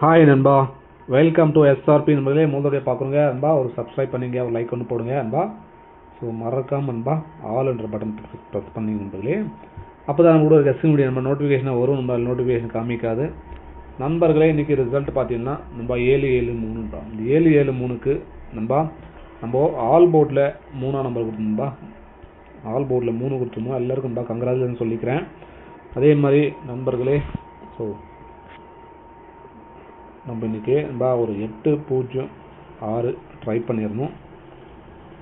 Hi நண்பா, welcome to SRP நண்பர்களே. முதல்ல பார்க்குறோங்க நண்பா, ஒரு சப்ஸ்கிரைப் பண்ணிங்க, ஒரு லைக் ஒன்று போடுங்க நண்பா. ஸோ மறக்காம நண்பா ஆல் என்ற பட்டன் ப்ரெஸ் பண்ணி நண்பர்களே, அப்போ தான் கூட ஒரு எஸ்எம் வீடியோ நம்ம நோட்டிஃபிகேஷன் வரும். நம்ம நோட்டிஃபிகேஷன் காமிக்காது நண்பர்களே. இன்றைக்கி ரிசல்ட் பார்த்தீங்கன்னா நண்பா 773 இந்த 773க்கு நண்பா நம்ம ஆல் போர்டில் 3ஆம் நம்பர் கொடுத்துருந்தோம்பா. ஆல் போர்டில் 3 கொடுத்துருந்தோம். எல்லாருக்கும் நண்பா கங்க்ராச்சுலேஷன் சொல்லிக்கிறேன். அதே மாதிரி நண்பர்களே, ஸோ நம்ம இன்றைக்கி நண்பா ஒரு 806 ட்ரை பண்ணிடணும்.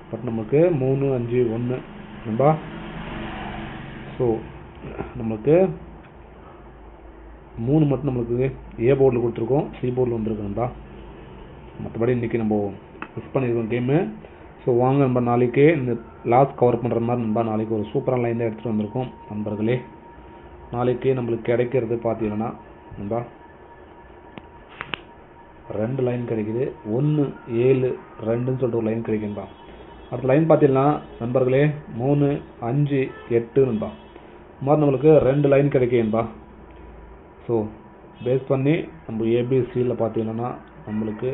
பட் நமக்கு 3 5 1 நண்பா. ஸோ நம்மளுக்கு 3 மட்டும் நம்மளுக்கு ஏ போர்டில் கொடுத்துருக்கோம், சி போர்டில் வந்துருக்கு நண்பா. மற்றபடி இன்றைக்கி நம்ம மிஸ் பண்ணியிருக்கோம் கேமு. ஸோ வாங்க நண்பா, நாளைக்கே இந்த லாஸ் கவர் பண்ணுற மாதிரி நண்பா நாளைக்கு ஒரு சூப்பரான லைன் தான் எடுத்துகிட்டு வந்திருக்கோம் நண்பர்களே. நாளைக்கே நம்மளுக்கு கிடைக்கிறது பார்த்தீங்கன்னா நண்பா 2 லைன் கிடைக்குது. 1 7 2ன்னு சொல்லிட்டு ஒரு லைன் கிடைக்கும்பா. அடுத்த லைன் பார்த்தீங்கன்னா நண்பர்களே 3 5 8 நண்பா. மாதிரி நம்மளுக்கு 2 லைன் கிடைக்கும்பா. ஸோ பேஸ் பண்ணி நம்ம ஏபிசியில் பார்த்தீங்கன்னா நம்மளுக்கு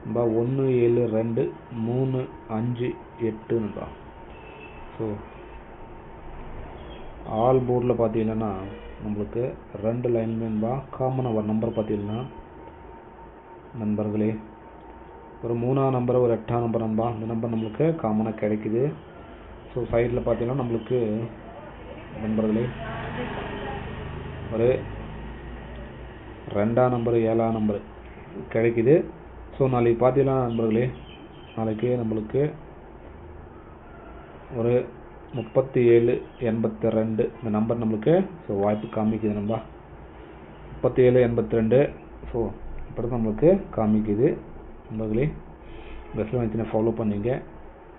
நண்பா 1 7 2 3 5 8 நண்பா. ஸோ ஆல் போர்டில் பார்த்தீங்கன்னா நம்மளுக்கு 2 லைன் நண்பா. காமனாக ஒரு நம்பர் பார்த்தீங்கன்னா நண்பர்களே ஒரு 3ஆம் நம்பர், ஒரு 8ஆம் நம்பர் நண்பா. இந்த நம்பர் நம்மளுக்கு காமனாக கிடைக்குது. ஸோ சைடில் பார்த்தீங்கன்னா நம்மளுக்கு நண்பர்களே ஒரு 2ஆம் நம்பர் 7ஆம் நம்பர் கிடைக்குது. ஸோ நாளைக்கு பார்த்தீங்கன்னா நண்பர்களே, நாளைக்கு நம்மளுக்கு ஒரு 37 82 இந்த நம்பர் நம்மளுக்கு ஸோ வாய்ப்பு காமிக்குது நண்பா. 37 82 ஸோ இப்போ நம்மளுக்கு காமிக்குது நண்பர்களே. பெஸ்ட்டில் வந்துச்சுன்னா ஃபாலோ பண்ணிங்க.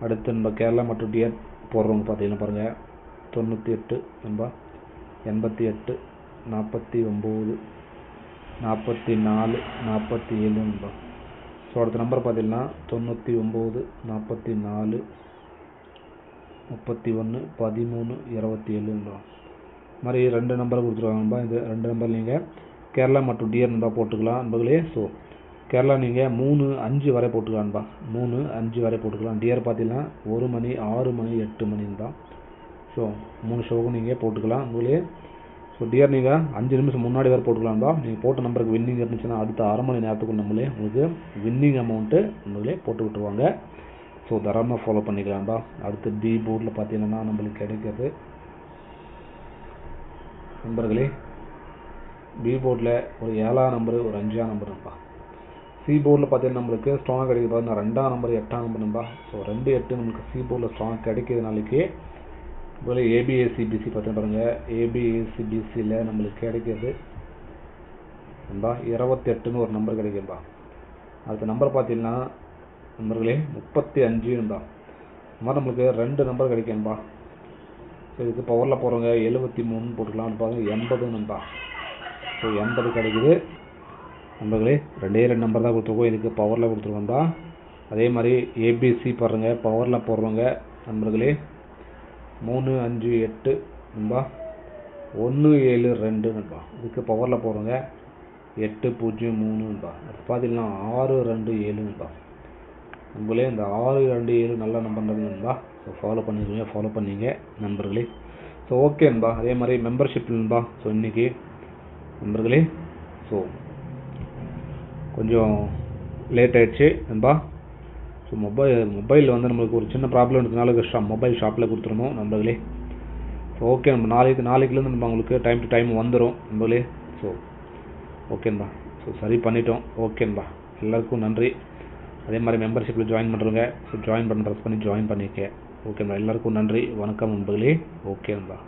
அடுத்து நம்ம கேரளா மற்றும் டிஆர் போடுறவங்க பார்த்தீங்கன்னா பாருங்கள் 98 நண்பா, 88 49 44 47 நண்பா. ஸோ அடுத்த நம்பர் பார்த்தீங்கன்னா 99 44 31 13 27 நண்பா. மாதிரி 2 நம்பர் கொடுத்துருவாங்க நண்பா. இந்த 2 நம்பர் நீங்கள் கேரளா மற்றும் டிஆர் நண்பா போட்டுக்கலாம் நண்பர்களே. ஸோ கேரளா நீங்கள் 3 5 வரை போட்டுக்கலாம் நண்பா. 3 5 வரை போட்டுக்கலாம். டிஆர் பார்த்தீங்கன்னா 1 மணி 6 மணி 8 மணி தான். ஸோ 3 ஷோவுக்கும் நீங்கள் போட்டுக்கலாம் நண்பர்களே. ஸோ டிஆர் நீங்கள் 5 நிமிஷம் முன்னாடி வரை போட்டுக்கலாம்பா. நீங்கள் போட்ட நம்பருக்கு வின்னிங் இருந்துச்சுன்னா அடுத்த அரை மணி நேரத்துக்கு நம்மளே உங்களுக்கு வின்னிங் அமௌண்ட்டு நம்மளே போட்டு விட்டுருவாங்க. ஸோ தரமாக ஃபாலோ பண்ணிக்கலாம்பா. அடுத்து பி போர்டில் பார்த்தீங்கன்னா நம்மளுக்கு கிடைக்கிறது நண்பர்களே, பி போர்டில் ஒரு 7ஆம் நம்பர், ஒரு 5ஆம் நம்பர் நம்பா. சி போர்டில் பார்த்தீங்கன்னா நம்மளுக்கு ஸ்ட்ராங்காக கிடைக்குது பார்த்தீங்கன்னா 2ஆம் நம்பர் 8ஆம் நம்பர் நம்பா. ஸோ 2 8 நம்மளுக்கு சி போர்டில் ஸ்ட்ராங் கிடைக்கிது நாளைக்கு. இப்போ ஏபிஎஸ்சிபிசி பார்த்தீங்கன்னா பாருங்கள், ஏபிஎஸ்சிபிசியில் நம்மளுக்கு கிடைக்கிறது நண்பா 28ன்னு ஒரு நம்பர் கிடைக்கும்பா. அடுத்த நம்பர் பார்த்தீங்கன்னா நண்பர்களே 35 நண்பா. இந்த மாதிரி நம்மளுக்கு 2 நம்பர் கிடைக்கும்பா. ஸோ இதுக்கு பவரில் போகிறவங்க 73 போட்டுக்கலாம் பாருங்கள், 80 நண்பா. ஸோ 80 கிடைக்குது நண்பர்களே. 2 நம்பர் தான் கொடுத்துருக்கோம், இதுக்கு பவரில் கொடுத்துருக்கோம்டா. அதே மாதிரி ஏபிசி பாருங்கள், பவரில் போடுறவங்க நண்பர்களே 3 5 8 நண்பா, 1 7 2 நண்பா. இதுக்கு பவரில் போடுறவங்க 8 0 3 நண்பா. அது பார்த்தீங்கன்னா 6 2 7 நண்பா. நண்பர்களே இந்த 6 2 7 நல்ல நம்பர் நண்பா. ஸோ ஃபாலோ பண்ணிங்க நண்பர்களே. ஸோ ஓகே நண்பா. அதே மாதிரி மெம்பர்ஷிப் நண்பா. ஸோ இன்றைக்கி நண்பர்களே ஸோ கொஞ்சம் லேட் ஆகிடுச்சு நண்பா. ஸோ மொபைல் வந்து நம்மளுக்கு ஒரு சின்ன ப்ராப்ளம் இருக்கிறதுனால மொபைல் ஷாப்பில் கொடுத்துருந்தோம் நண்பர்களே. ஸோ ஓகே நம்ம நாளைக்குலேருந்து நம்ம உங்களுக்கு டைம் டு டைம் வந்துடும் நண்பர்களே. ஸோ ஓகேன்பா. ஸோ சரி பண்ணிட்டோம். ஓகேன்பா. எல்லாருக்கும் நன்றி. அதே மாதிரி மெம்பர்ஷிப்பில் ஜாயின் பண்ணுறவங்க ஸோ ஜாயின் ப்ரெஸ் பண்ணி ஜாயின் பண்ணிக்க. ஓகேம்பா. எல்லாருக்கும் நன்றி. வணக்கம் நண்பர்களே. ஓகேன்பா.